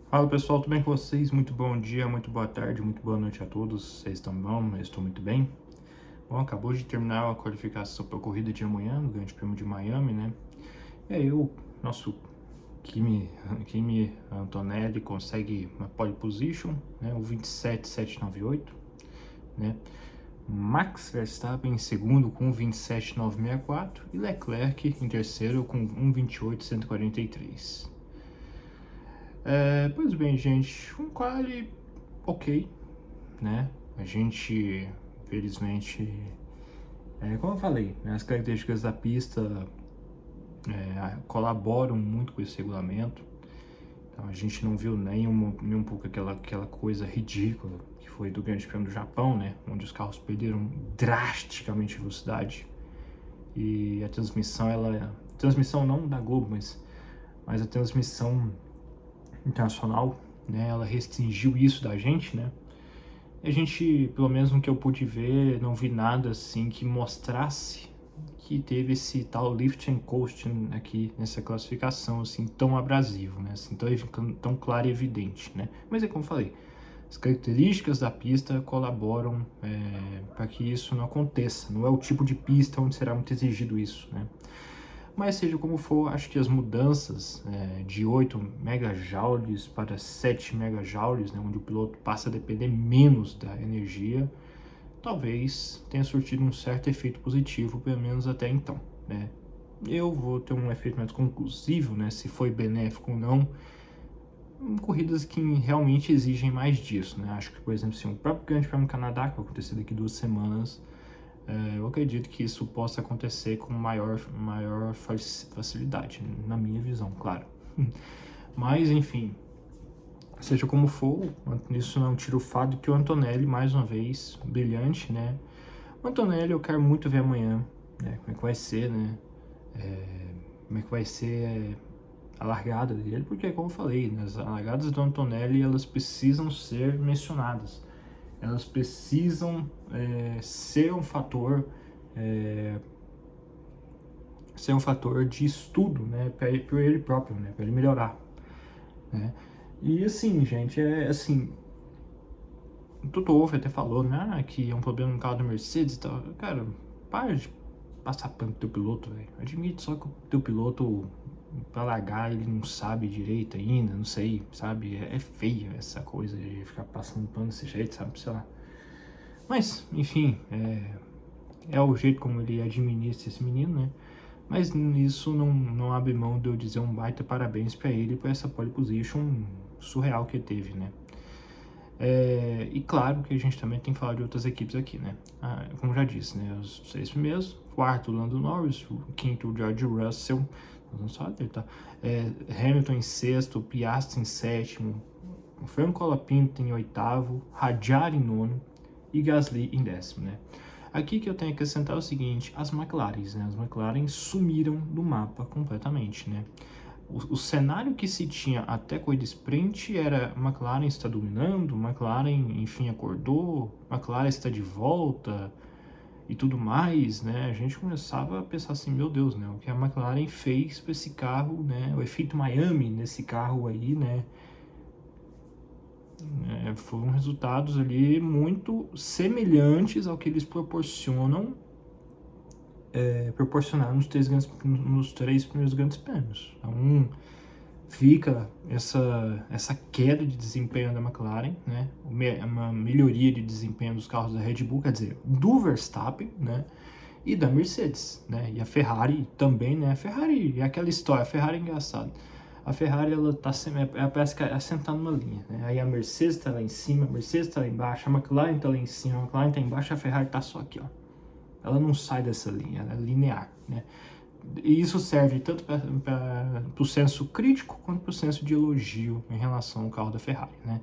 Fala pessoal, tudo bem com vocês? Muito bom dia, muito boa tarde, muito boa noite a todos. Vocês estão bom? Eu estou muito bem. Bom, acabou de terminar a qualificação para a corrida de amanhã, no Grande Prêmio de Miami, né? E aí o nosso Kimi Antonelli consegue uma pole position, né? O 27.798, né? Max Verstappen em segundo com 27.964 e Leclerc em terceiro com 1.28.143. Pois bem, gente, um quali ok, né? A gente, felizmente, como eu falei, né, as características da pista colaboram muito com esse regulamento. Então a gente não viu nem um pouco aquela coisa ridícula que foi do Grande Prêmio do Japão, né? Onde os carros perderam drasticamente velocidade. E a transmissão, transmissão não da Globo, mas a transmissão internacional, né? Ela restringiu isso da gente, né? A gente, pelo menos no que eu pude ver, não vi nada assim que mostrasse que teve esse tal lift and coast aqui nessa classificação assim tão abrasivo, né? Assim, tão claro e evidente, né? Mas é como eu falei, as características da pista colaboram para que isso não aconteça. Não é o tipo de pista onde será muito exigido isso, né? Mas seja como for, acho que as mudanças de 8 megajoules para 7 megajoules, né, onde o piloto passa a depender menos da energia, talvez tenha surtido um certo efeito positivo, pelo menos até então, né? Eu vou ter um efeito mais conclusivo, né, se foi benéfico ou não, em corridas que realmente exigem mais disso, né? Acho que, por exemplo, se um próprio Grande Prêmio do Canadá, que vai acontecer daqui 2 semanas, eu acredito que isso possa acontecer com maior facilidade, na minha visão, claro. Mas, enfim, seja como for, isso não tira o fato que o Antonelli, mais uma vez, brilhante, né? O Antonelli eu quero muito ver amanhã, né? Como é que vai ser, né? Como é que vai ser a largada dele, porque, como eu falei, né, as largadas do Antonelli, elas precisam ser mencionadas. Elas precisam ser um fator de estudo, né, para ele próprio, né, para ele melhorar, né. E assim, gente, assim, o Toto Wolff até falou, né, que é um problema no carro da Mercedes e tal. Cara, para de passar pano pro teu piloto, velho. Admite só que o teu piloto, pra largar, ele não sabe direito ainda, não sei, sabe? É feio essa coisa de ficar passando pano desse jeito, sabe? Sei lá. Mas, enfim, é o jeito como ele administra esse menino, né? Mas isso não abre mão de eu dizer um baita parabéns para ele por essa pole position surreal que ele teve, né? E claro que a gente também tem que falar de outras equipes aqui, né? Como já disse, né? Os 6 primeiros, quarto Lando Norris, o quinto George Russell, vamos falar dele, tá? Hamilton em sexto, Piastri em sétimo, Franco Colapinto em oitavo, Hadjar em nono e Gasly em décimo, né? Aqui que eu tenho que acrescentar é o seguinte, as McLarens, né? As McLaren sumiram do mapa completamente, né? O cenário que se tinha até corrida sprint era McLaren está dominando, McLaren enfim acordou, McLaren está de volta e tudo mais, né? A gente começava a pensar assim, meu Deus, né? O que a McLaren fez para esse carro, né? O efeito Miami nesse carro aí, né? Foram resultados ali muito semelhantes ao que eles proporcionaram nos três primeiros grandes prêmios. Então, fica essa queda de desempenho da McLaren, né? Uma melhoria de desempenho dos carros da Red Bull, quer dizer, do Verstappen, né? E da Mercedes, né? E a Ferrari também, né? A Ferrari é aquela história, a Ferrari é engraçada. A Ferrari, ela parece que é assentada numa linha, né? Aí a Mercedes tá lá em cima, a Mercedes tá lá embaixo, a McLaren tá lá em cima, a McLaren tá embaixo, a Ferrari tá só aqui, ó. Ela não sai dessa linha, ela é linear, né? E isso serve tanto para o senso crítico quanto para o senso de elogio em relação ao carro da Ferrari, né?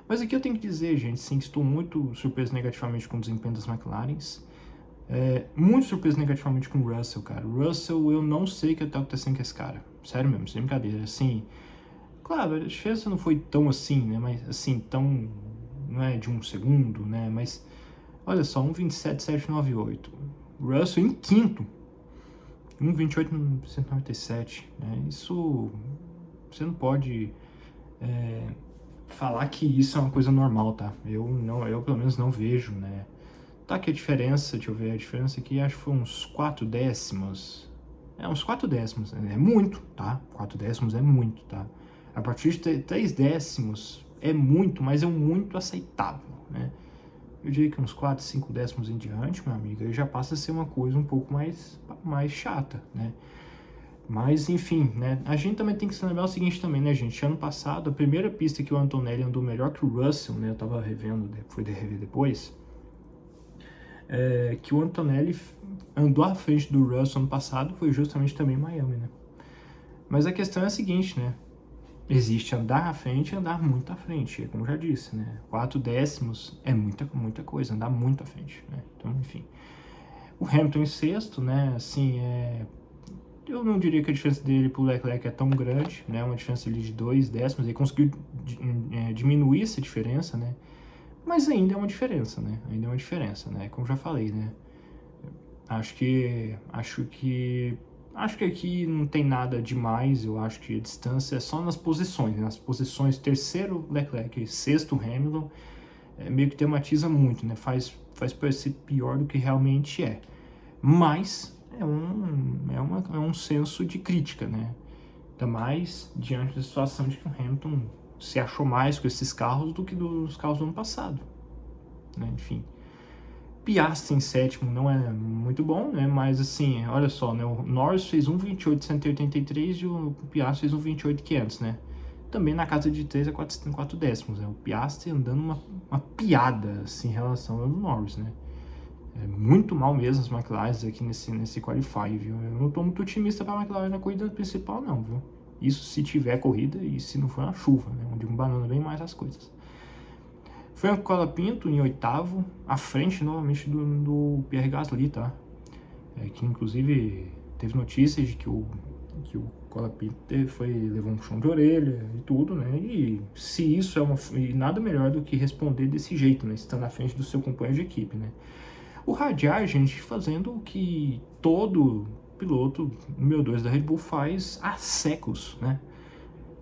Mas aqui eu tenho que dizer, gente, sim, estou muito surpreso negativamente com o desempenho das McLarens. Muito surpreso negativamente com o Russell, cara. O Russell, eu não sei o que tá acontecendo com esse cara. Sério mesmo, sem brincadeira. Assim, claro, a diferença não foi tão assim, né? Mas assim, tão. Não é de um segundo, né? Mas olha só, 1,27,798. Russell em quinto. 1,28,197. Né? Isso você não pode falar que isso é uma coisa normal, tá? Eu pelo menos não vejo, né? Tá aqui a diferença, deixa eu ver, a diferença aqui acho que foi uns 4 décimos. Uns 4 décimos, é muito, tá? 4 décimos é muito, tá? A partir de 3 décimos é muito, mas é um muito aceitável, né? Eu diria que uns 4, 5 décimos em diante, meu amigo, aí já passa a ser uma coisa um pouco mais chata, né? Mas, enfim, né? A gente também tem que se lembrar o seguinte também, né, gente? Ano passado, a primeira pista que o Antonelli andou melhor que o Russell, né? Eu tava revendo, fui rever depois, que o Antonelli andou à frente do Russell ano passado foi justamente também Miami, né? Mas a questão é a seguinte, né? Existe andar à frente e andar muito à frente, como eu já disse, né? 4 décimos é muita coisa, andar muito à frente, né? Então, enfim. O Hamilton em sexto, né? Assim, eu não diria que a diferença dele pro Leclerc é tão grande, né? Uma diferença ali de 2 décimos, ele conseguiu diminuir essa diferença, né? Mas ainda é uma diferença, né? Ainda é uma diferença, né? Como já falei, né? Acho que aqui não tem nada demais. Eu acho que a distância é só nas posições, né? Nas posições terceiro Leclerc, sexto Hamilton, meio que tematiza muito, né? Faz parecer pior do que realmente é. Mas é um senso de crítica, né? Ainda mais diante da situação de que o Hamilton se achou mais com esses carros do que dos carros do ano passado, né? Enfim. Piastri em sétimo não é muito bom, né? Mas assim, olha só, né? O Norris fez 1,28,183 e o Piastri fez 1,28,500, né? Também na casa de 3 a 4 décimos, né? O Piastri andando uma piada, assim, em relação ao Norris, né? É muito mal mesmo as McLaren aqui nesse Qualify, viu? Eu não tô muito otimista para a McLaren na corrida principal, não, viu? Isso se tiver corrida e se não for uma chuva, né? Onde banana bem mais as coisas. Franco Colapinto em oitavo, à frente novamente do Pierre Gasly, tá? Que inclusive teve notícias de que o Colapinto levou um puxão de orelha e tudo, né? E se isso e nada melhor do que responder desse jeito, né? Estando à frente do seu companheiro de equipe, né? O Radiar, gente, fazendo o que todo piloto número 2 da Red Bull faz há séculos, né?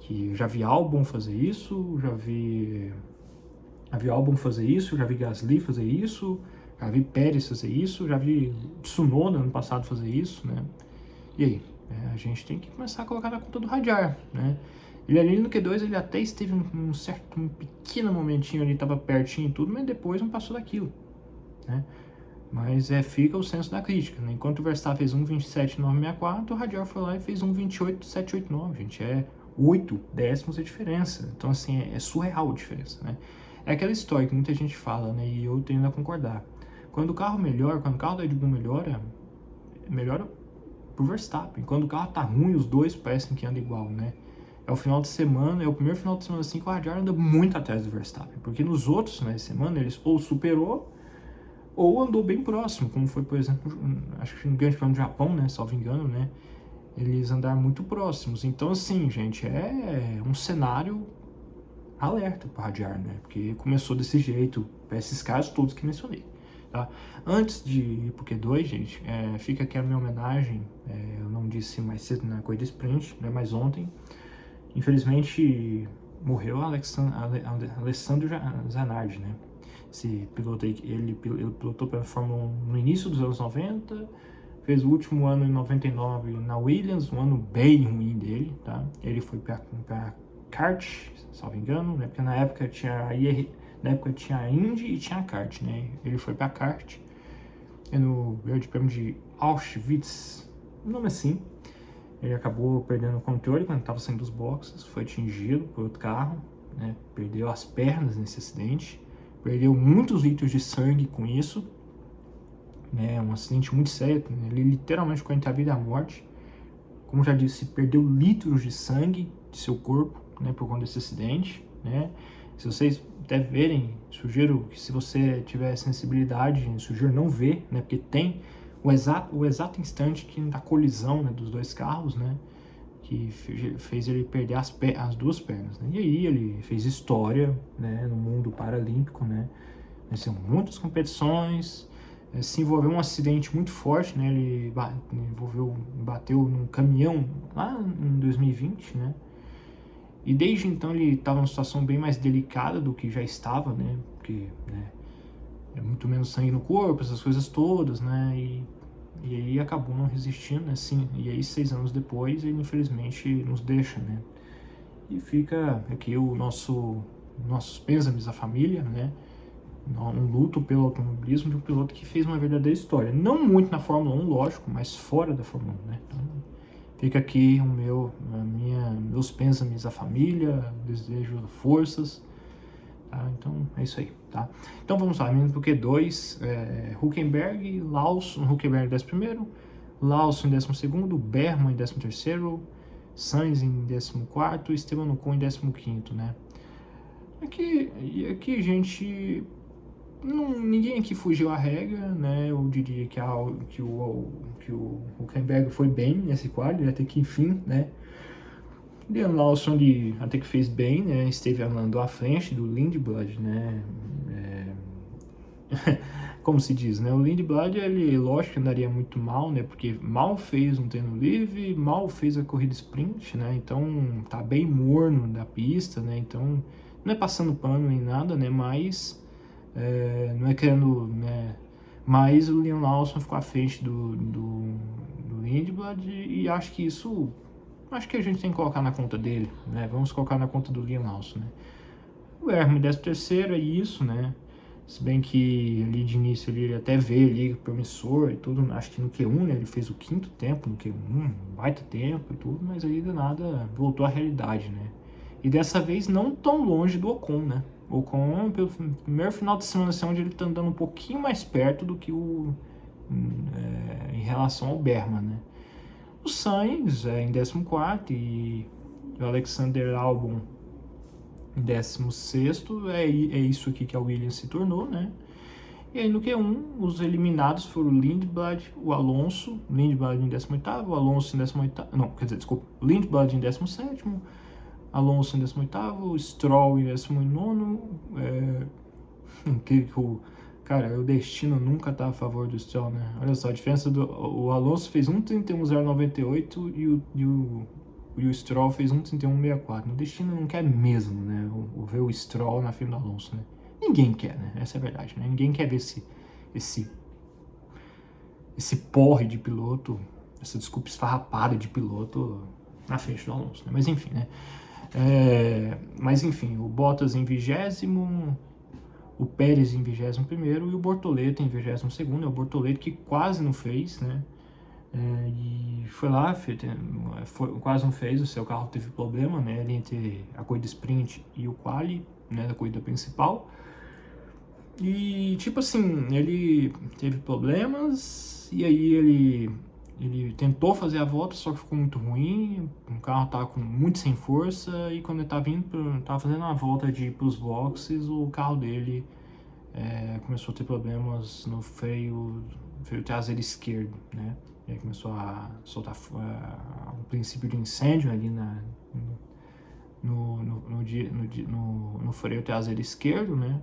Que eu já vi Albon fazer isso, já vi Albon fazer isso, já vi Gasly fazer isso, já vi Pérez fazer isso, já vi Tsunoda ano passado fazer isso, né? E aí? A gente tem que começar a colocar na conta do Radiar, né? Ele ali no Q2, ele até esteve um pequeno momentinho ali, tava pertinho e tudo, mas depois não passou daquilo, né? Mas fica o senso da crítica, né? Enquanto o Verstappen fez 1,27,964, o Radiar foi lá e fez 1,28,789, gente. 8 décimos a diferença. Então, assim, é surreal a diferença, né? É aquela história que muita gente fala, né? E eu tendo a concordar. Quando o carro melhora, quando o carro da Red Bull melhora pro Verstappen. Quando o carro tá ruim, os dois parecem que andam igual, né? É o final de semana, é o primeiro final de semana assim que o Radiar anda muito atrás do Verstappen. Porque nos outros finais de semana, eles ou superou ou andou bem próximo, como foi, por exemplo, acho que no Grande Prêmio do Japão, né? Salvo engano, né? Eles andaram muito próximos. Então, assim, gente, é um cenário alerta para Radiar, né? Porque começou desse jeito, para esses casos todos que mencionei, tá? Antes de ir pro Q2, gente, fica aqui a minha homenagem. Eu não disse mais cedo na corrida sprint, né? Mas ontem, infelizmente, morreu Alessandro Zanardi, né? Esse piloto aí, ele pilotou pela Fórmula 1 no início dos anos 90, fez o último ano em 99 na Williams, um ano bem ruim dele, tá? Ele foi para kart, salvo engano, né? Porque na época tinha a Indy e tinha a kart, né? Ele foi para kart, no Grande Prêmio de Auschwitz, um nome assim. Ele acabou perdendo o controle quando estava saindo dos boxes, foi atingido por outro carro, né? Perdeu as pernas nesse acidente, perdeu muitos litros de sangue com isso, né? Um acidente muito sério, né? Ele literalmente ficou entre a vida e a morte. Como já disse, perdeu litros de sangue de seu corpo, né, por conta desse acidente, né? Se vocês até verem, sugiro que se você tiver sensibilidade, sugiro não ver, né, porque tem o exato instante que da colisão, né, dos dois carros, né, que fez ele perder as duas pernas, né? E aí ele fez história, né, no mundo paralímpico, né? Venceu muitas competições, se envolveu em um acidente muito forte, né? Ele bateu num caminhão lá em 2020, né? E desde então ele estava numa situação bem mais delicada do que já estava, né? Porque, né, é muito menos sangue no corpo, essas coisas todas, né? E aí acabou não resistindo, assim. E aí 6 anos depois ele infelizmente nos deixa, né? E fica aqui nossos pêsames à família, né? Um luto pelo automobilismo de um piloto que fez uma verdadeira história. Não muito na Fórmula 1, lógico, mas fora da Fórmula 1, né? Então, fica aqui meus pêsames à família, desejo forças, tá? Então é isso aí, tá? Então vamos lá, menino pro Q2, Hülkenberg, Lawson, Hülkenberg em 11º, Lawson em 12º, Bergman em 13º, Sainz em 14º, Esteban Ocon em 15º, né? Aqui gente, ninguém aqui fugiu à regra, né? Eu diria que o Hülkenberg foi bem nesse quadro, até que enfim, né? Liam Lawson até que fez bem, né? Esteve andando à frente do Lindblad, né? Como se diz, né? O Lindblad, ele, lógico, andaria muito mal, né? Porque mal fez um treino livre, mal fez a corrida sprint, né? Então tá bem morno da pista, né? Então não é passando pano nem nada, né? Mas não é querendo, né? Mas o Liam Lawson ficou à frente do Lindblad e acho que a gente tem que colocar na conta dele, né? Vamos colocar na conta do Liam Lawson, né? O Herman 13º é isso, né? Se bem que ali de início ele até veio ali promissor e tudo, acho que no Q1, né? Ele fez o 5º tempo no Q1, baita tempo e tudo, mas aí do nada voltou à realidade, né? E dessa vez não tão longe do Ocon, né? O Ocon, pelo primeiro final de semana, assim, onde ele tá andando um pouquinho mais perto do que em relação ao Bergman, né? O Sainz em 14º e o Alexander Albon em 16º, é isso aqui que a Williams se tornou, né? E aí no Q1, os eliminados foram o Lindblad, o Alonso, Lindblad em 18º, o Alonso em 18º, não, quer dizer, desculpa, Lindblad em 17º, Alonso em 18º, Stroll em 19º, cara, o destino nunca tá a favor do Stroll, né? Olha só, a diferença o Alonso fez 1:31.098 e o Stroll fez 1:31.64. O destino não quer mesmo, né? Ver o Stroll na frente do Alonso, né? Ninguém quer, né? Essa é a verdade, né? Ninguém quer ver esse porre de piloto, essa desculpa esfarrapada de piloto na frente do Alonso, né? Mas enfim, né? Mas enfim, o Bottas em 20º, o Pérez em 21º e o Bortoleto em 22º. É o Bortoleto que quase não fez, né? E foi lá, quase não fez, o seu carro teve problema, né? Ali entre a corrida sprint e o quali, né? Da corrida principal. E tipo assim, ele teve problemas e aí ele tentou fazer a volta, só que ficou muito ruim, o carro tava muito sem força e quando ele tava fazendo a volta de ir pros boxes, o carro dele começou a ter problemas no freio traseiro esquerdo, né? E aí começou a soltar um princípio de incêndio ali no freio traseiro esquerdo, né?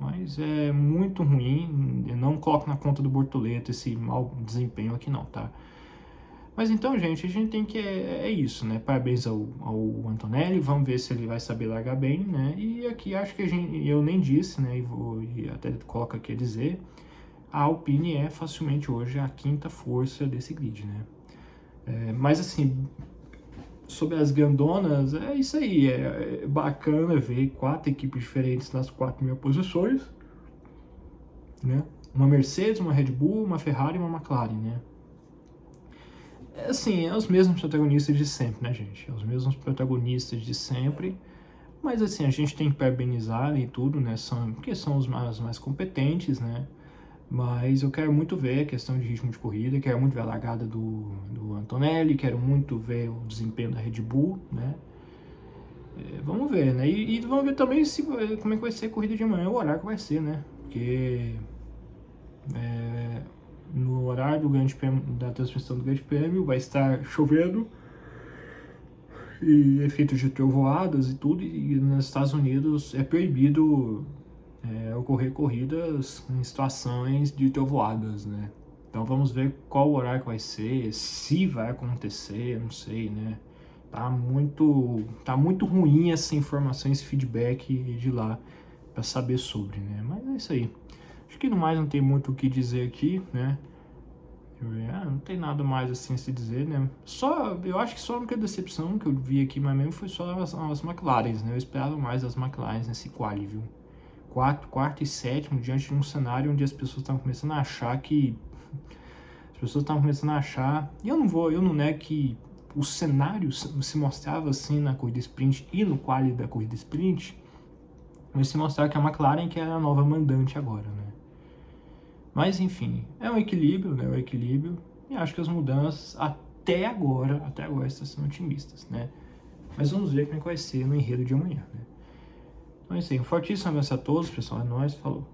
Mas é muito ruim, eu não coloco na conta do Bortoleto esse mau desempenho aqui não, tá? Mas então, gente, a gente tem que... É isso, né? Parabéns ao Antonelli, vamos ver se ele vai saber largar bem, né? E aqui acho que eu nem disse, né? E até coloco aqui a dizer, a Alpine é facilmente hoje a 5ª força desse grid, né? Mas assim, sobre as grandonas, é isso aí, é bacana ver 4 equipes diferentes nas 4.000 posições, né? Uma Mercedes, uma Red Bull, uma Ferrari e uma McLaren, né? Assim, é os mesmos protagonistas de sempre, né, gente? É os mesmos protagonistas de sempre, mas assim, a gente tem que parabenizar e tudo, né? Porque são os mais competentes, né? Mas eu quero muito ver a questão de ritmo de corrida, quero muito ver a largada do Antonelli, quero muito ver o desempenho da Red Bull, né? Vamos ver, né? E vamos ver também como é que vai ser a corrida de amanhã, o horário que vai ser, né? Porque no horário da transmissão do Grande Prêmio vai estar chovendo e efeitos de trovoadas e tudo, e nos Estados Unidos é proibido ocorrer corridas em situações de trovoadas, né? Então vamos ver qual horário que vai ser, se vai acontecer, não sei, né? Tá muito ruim essa informação, esse feedback de lá para saber sobre, né? Mas é isso aí. Acho que no mais não tem muito o que dizer aqui, né? Não tem nada mais assim a se dizer, né? Eu acho que só a única decepção que eu vi aqui, mas mesmo foi só as McLarens, né? Eu esperava mais das McLarens nesse quali, viu? Quarto e sétimo, diante de um cenário onde as pessoas estão começando a achar que... As pessoas estão começando a achar... E eu não nego que o cenário se mostrava assim na corrida sprint e no quali da corrida sprint, mas se mostrava que a McLaren que era a nova mandante agora, né? Mas enfim, é um equilíbrio, né? É um equilíbrio. E acho que as mudanças até agora estão sendo otimistas, né? Mas vamos ver como é que vai ser no enredo de amanhã, né? Então é isso aí. Um fortíssimo abraço a todos, pessoal. É nóis, falou.